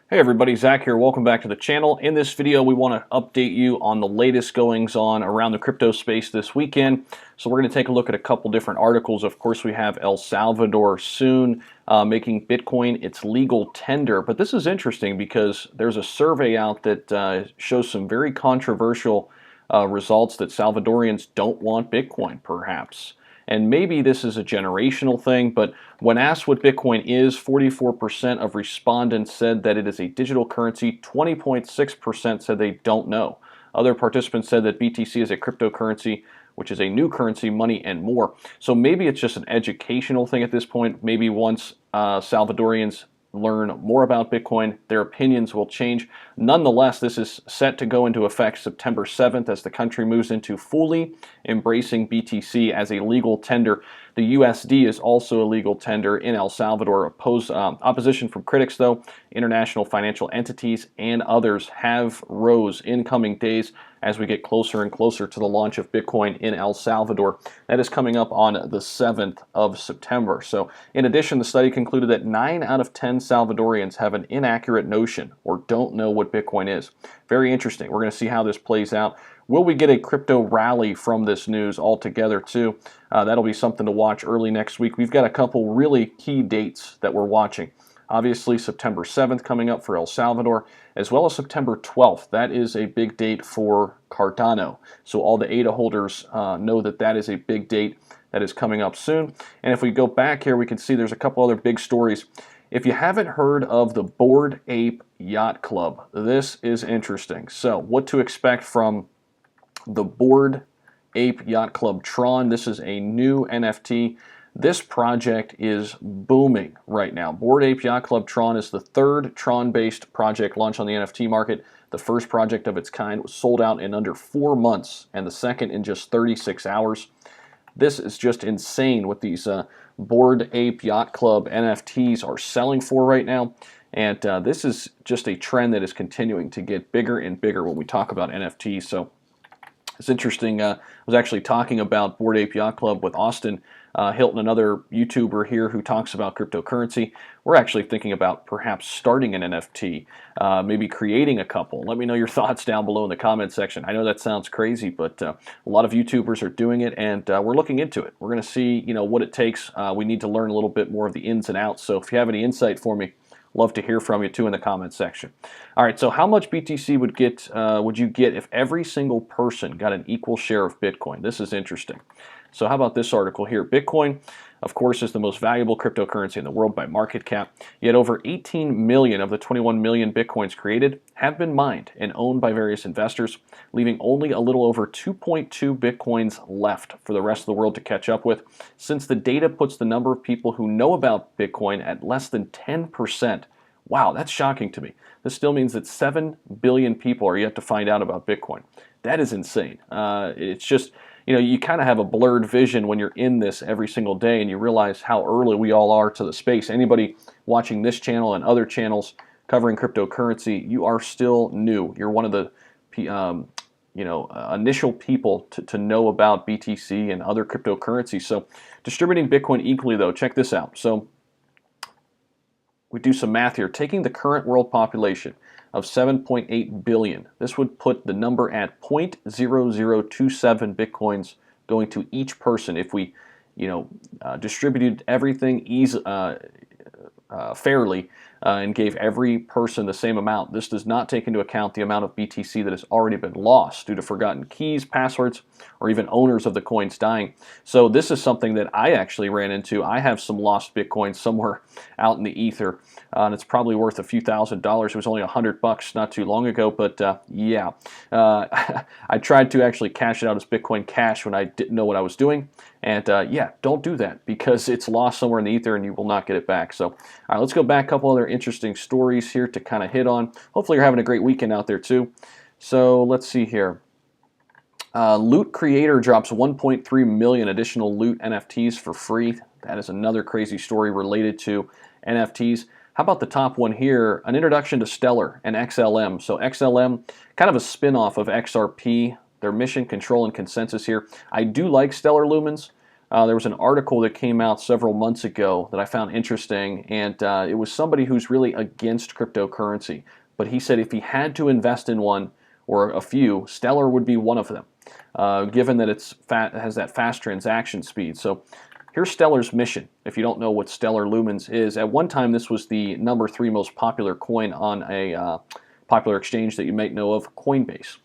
Hey everybody, Zach here. Welcome back to the channel. In this video, we want to update you on the latest goings on around the crypto space this weekend. So we're going to take a look at a couple different articles. Of course, we have El Salvador soon making Bitcoin its legal tender. But this is interesting because there's a survey out that shows some very controversial results that Salvadorians don't want Bitcoin, perhaps. And maybe this is a generational thing, but when asked what Bitcoin is, 44% of respondents said that it is a digital currency, 20.6% said they don't know. Other participants said that BTC is a cryptocurrency, which is a new currency, money, and more. So maybe it's just an educational thing at this point. Maybe once Salvadorians learn more about Bitcoin, their opinions will change. Nonetheless, this is set to go into effect September 7th as the country moves into fully embracing BTC as a legal tender. The USD is also a legal tender in El Salvador. Opposition from critics, though, international financial entities, and others have rose in coming days as we get closer and closer to the launch of Bitcoin in El Salvador. That is coming up on the 7th of September. So in addition, the study concluded that 9 out of 10 Salvadorians have an inaccurate notion or don't know what Bitcoin is. Very interesting. We're going to see how this plays out. Will we get a crypto rally from this news altogether too? That'll be something to watch early next week. We've got a couple really key dates that we're watching. Obviously, September 7th coming up for El Salvador, as well as September 12th. That is a big date for Cardano. So all the ADA holders know that that is a big date that is coming up soon. And if we go back here, we can see there's a couple other big stories. If you haven't heard of the Bored Ape Yacht Club, this is interesting. So what to expect from the Bored Ape Yacht Club Tron. This is a new NFT. This project is booming right now. Bored Ape Yacht Club Tron is the third Tron-based project launched on the NFT market. The first project of its kind was sold out in under 4 months, and the second in just 36 hours. This is just insane what these Bored Ape Yacht Club NFTs are selling for right now. And this is just a trend that is continuing to get bigger and bigger when we talk about NFTs. So it's interesting. I was actually talking about Bored Ape Yacht Club with Austin Hilton, another YouTuber here who talks about cryptocurrency. We're actually thinking about perhaps starting an NFT, maybe creating a couple. Let me know your thoughts down below in the comment section. I know that sounds crazy, but a lot of YouTubers are doing it, and we're looking into it. We're going to see, what it takes. We need to learn a little bit more of the ins and outs. So if you have any insight for me, love to hear from you too in the comment section. All right, so how much BTC would you get if every single person got an equal share of Bitcoin? This is interesting. So how about this article here? Bitcoin, of course, is the most valuable cryptocurrency in the world by market cap. Yet over 18 million of the 21 million Bitcoins created have been mined and owned by various investors, leaving only a little over 2.2 Bitcoins left for the rest of the world to catch up with. Since the data puts the number of people who know about Bitcoin at less than 10%, wow, that's shocking to me. This still means that 7 billion people are yet to find out about Bitcoin. That is insane. It's just, you kind of have a blurred vision when you're in this every single day and you realize how early we all are to the space. Anybody watching this channel and other channels covering cryptocurrency, you are still new. You're one of the initial people to know about BTC and other cryptocurrencies. So distributing Bitcoin equally, though, check this out. So we do some math here. Taking the current world population of 7.8 billion, this would put the number at 0.0027 Bitcoins going to each person if we, distributed everything fairly and gave every person the same amount. This does not take into account the amount of BTC that has already been lost due to forgotten keys, passwords, or even owners of the coins dying. So this is something that I actually ran into. I have some lost Bitcoin somewhere out in the ether, and it's probably worth a few $1,000s. It was only $100 not too long ago, but yeah. I tried to actually cash it out as Bitcoin Cash when I didn't know what I was doing, and yeah, don't do that because it's lost somewhere in the ether and you will not get it back. So, all right, let's go back a couple other interesting stories here to kind of hit on. Hopefully you're having a great weekend out there too. So let's see here. Loot Creator drops 1.3 million additional Loot NFTs for free. That is another crazy story related to NFTs. How about the top one here? An introduction to Stellar and XLM. So XLM, kind of a spin-off of XRP. Their mission, control, and consensus here. I do like Stellar Lumens. there was an article that came out several months ago that I found interesting, and it was somebody who's really against cryptocurrency. But he said if he had to invest in one or a few, Stellar would be one of them, given that it has that fast transaction speed. So here's Stellar's mission. If you don't know what Stellar Lumens is, at one time this was the #3 most popular coin on a popular exchange that you might know of, Coinbase.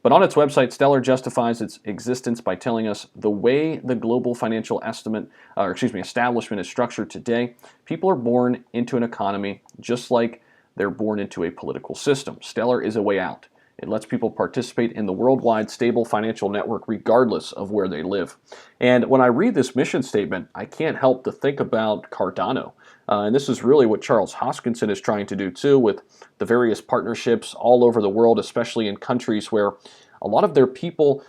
But on its website, Stellar justifies its existence by telling us the way the global financial establishment is structured today. People are born into an economy just like they're born into a political system. Stellar is a way out. It lets people participate in the worldwide stable financial network regardless of where they live. And when I read this mission statement, I can't help to think about Cardano. And this is really what Charles Hoskinson is trying to do too, with the various partnerships all over the world, especially in countries where a lot of their people,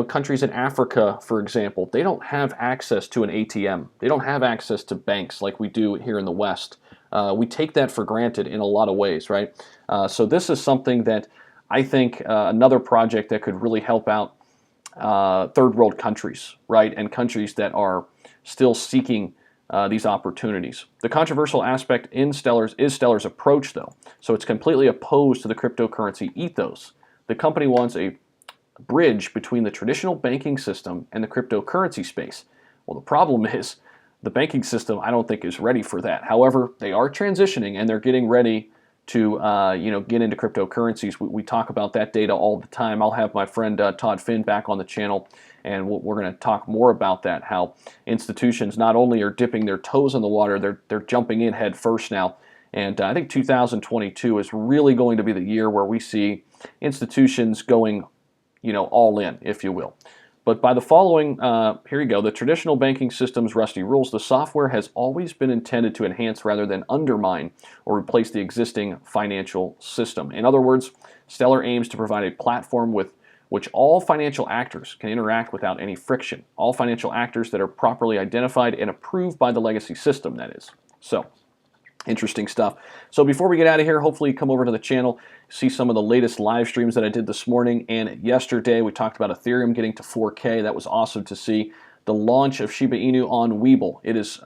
countries in Africa, for example, they don't have access to an ATM. They don't have access to banks like we do here in the West. We take that for granted in a lot of ways, right? So this is something that I think another project that could really help out third world countries, right? And countries that are still seeking these opportunities. The controversial aspect in Stellar's approach, though. So it's completely opposed to the cryptocurrency ethos. The company wants a bridge between the traditional banking system and the cryptocurrency space. Well, the problem is the banking system, I don't think, is ready for that. However, they are transitioning and they're getting ready to get into cryptocurrencies. We talk about that data all the time. I'll have my friend Todd Finn back on the channel, and we're going to talk more about that, how institutions not only are dipping their toes in the water, they're jumping in head first now. And I think 2022 is really going to be the year where we see institutions going all in, if you will. But by the following, here you go, the traditional banking system's rusty rules, the software has always been intended to enhance rather than undermine or replace the existing financial system. In other words, Stellar aims to provide a platform with which all financial actors can interact without any friction. All financial actors that are properly identified and approved by the legacy system, that is. So, interesting stuff. So before we get out of here, hopefully you come over to the channel, see some of the latest live streams that I did this morning and yesterday. We talked about Ethereum getting to 4K. That was awesome to see. The launch of Shiba Inu on Webull. It is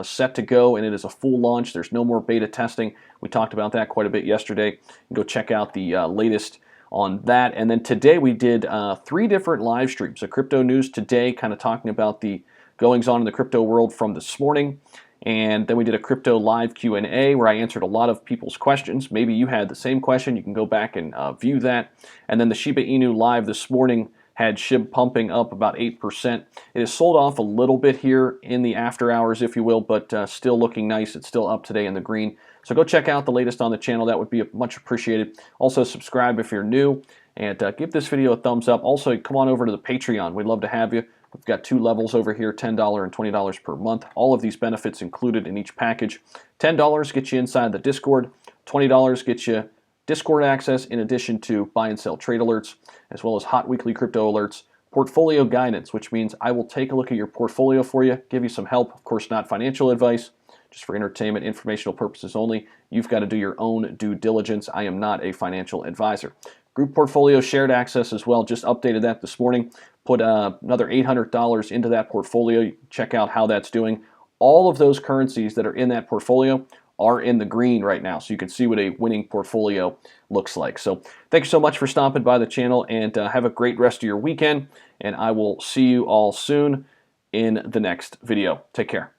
set to go, and it is a full launch. There's no more beta testing. We talked about that quite a bit yesterday. Go check out the latest on that. And then today we did 3 different live streams. A crypto news today, kind of talking about the goings on in the crypto world from this morning. And then we did a crypto live Q&A where I answered a lot of people's questions. Maybe you had the same question. You can go back and view that. And then the Shiba Inu live this morning had SHIB pumping up about 8%. It has sold off a little bit here in the after hours, if you will, but still looking nice. It's still up today in the green. So go check out the latest on the channel. That would be much appreciated. Also subscribe if you're new, and give this video a thumbs up. Also, come on over to the Patreon. We'd love to have you. We've got 2 levels over here, $10 and $20 per month. All of these benefits included in each package. $10 gets you inside the Discord. $20 gets you Discord access in addition to buy and sell trade alerts, as well as hot weekly crypto alerts, portfolio guidance, which means I will take a look at your portfolio for you, give you some help. Of course, not financial advice, just for entertainment, informational purposes only. You've got to do your own due diligence. I am not a financial advisor. Group portfolio shared access as well. Just updated that this morning. Put another $800 into that portfolio. Check out how that's doing. All of those currencies that are in that portfolio are in the green right now, so you can see what a winning portfolio looks like. So thank you so much for stopping by the channel, and have a great rest of your weekend, and I will see you all soon in the next video. Take care.